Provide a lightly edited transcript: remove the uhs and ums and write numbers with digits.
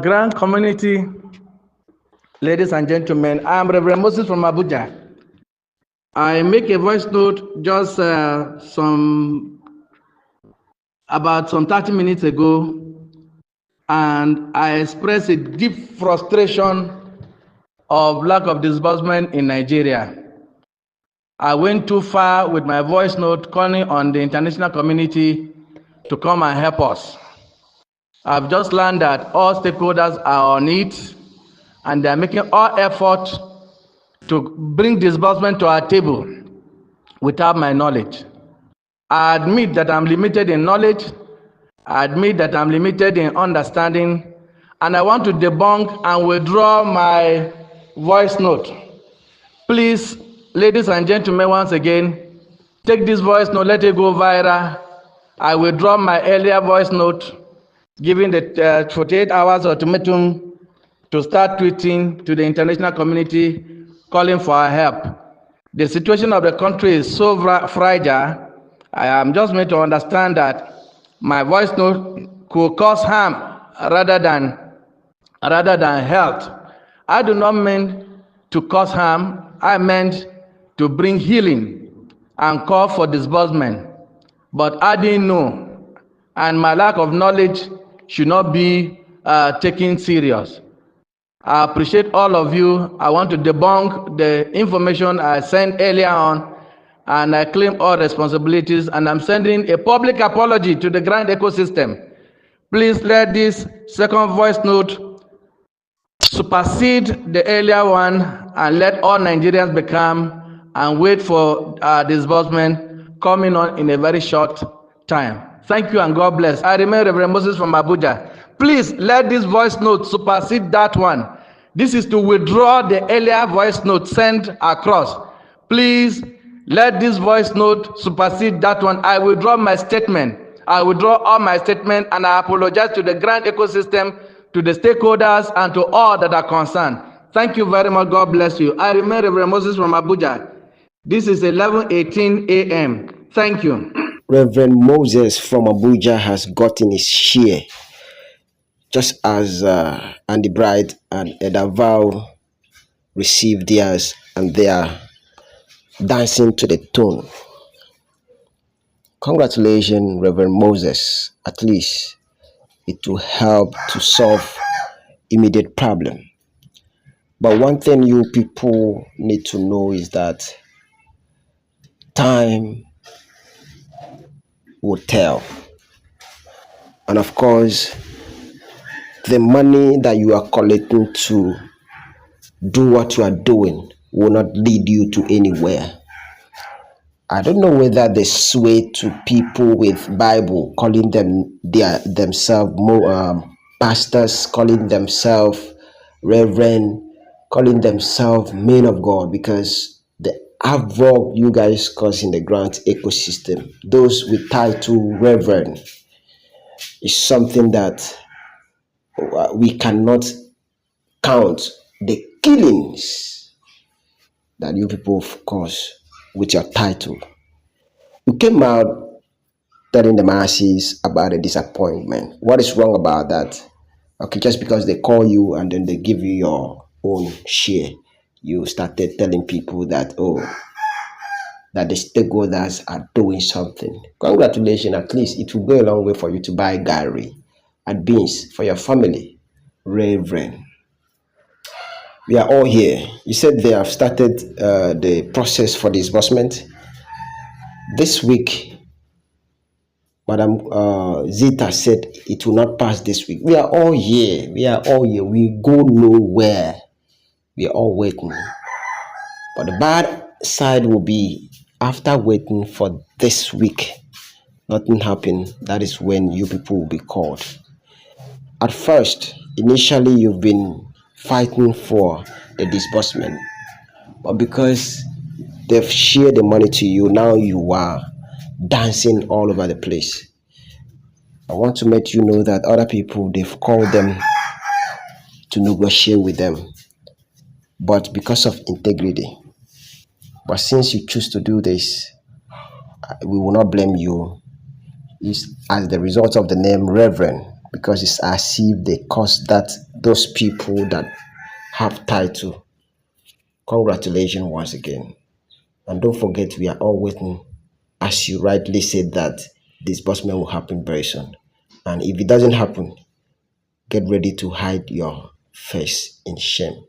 Grand community, ladies and gentlemen, I am Reverend Moses from Abuja. I make a voice note just about some 30 minutes ago, and I expressed a deep frustration of lack of disbursement in Nigeria. I went too far with my voice note calling on the international community to come and help us. I've just learned that all stakeholders are on it, and they're making all effort to bring disbursement to our table without my knowledge. I admit that I'm limited in knowledge. I admit that I'm limited in understanding, and I want to debunk and withdraw my voice note. Please, ladies and gentlemen, once again, take this voice note, let it go viral. I withdraw my earlier voice note, giving the 48 hours ultimatum to start tweeting to the international community calling for our help. The situation of the country is so fragile. I am just made to understand that my voice note could cause harm rather than health. I do not mean to cause harm. I meant to bring healing and call for disbursement. But I didn't know, and my lack of knowledge should not be taken serious. I appreciate all of you. I want to debunk the information I sent earlier on, and I claim all responsibilities, and I'm sending a public apology to the grand ecosystem. Please let this second voice note supersede the earlier one, and let all Nigerians become and wait for disbursement coming on in a very short time. Thank you and God bless. I remain Reverend Moses from Abuja. Please let this voice note supersede that one. This is to withdraw the earlier voice note sent across. Please let this voice note supersede that one. I withdraw my statement. I withdraw all my statement, and I apologize to the grand ecosystem, to the stakeholders, and to all that are concerned. Thank you very much. God bless you. I remain Reverend Moses from Abuja. This is 11:18 a.m. Thank you. Reverend Moses from Abuja has gotten his share, just as Andy Bright and Edaval received theirs, and they are dancing to the tune. Congratulations, Reverend Moses. At least it will help to solve immediate problem. But one thing you people need to know is that time will tell. And of course, the money that you are collecting to do what you are doing will not lead you to anywhere. I don't know whether they sway to people with Bible, calling themselves pastors, calling themselves reverend, calling themselves men of God, because the havoc you guys cause in the grant ecosystem, those with title reverend, is something that we cannot count. The killings that you people of course with your title, you came out telling the masses about a disappointment. What is wrong about that? Okay, just because they call you and then they give you your own share, you started telling people that that the stakeholders are doing something. Congratulations, at least it will go a long way for you to buy Gary and beans for your family. Reverend, we are all here. You said they have started the process for disbursement this week. Madam Zita said it will not pass this week. We are all here. We are all here. We go nowhere. We are all waiting. But the bad side will be after waiting for this week, nothing happened. That is when you people will be called. At first, initially, you've been fighting for the disbursement, but because they've shared the money to you, now you are dancing all over the place. I want to let you know that other people, they've called them to negotiate with them, but because of integrity. But since you choose to do this, we will not blame you. It's as the result of the name Reverend. because it's as if they caused that those people that have title. Congratulations once again. And don't forget, we are all waiting, as you rightly said, that disbursement will happen very soon. And if it doesn't happen, get ready to hide your face in shame.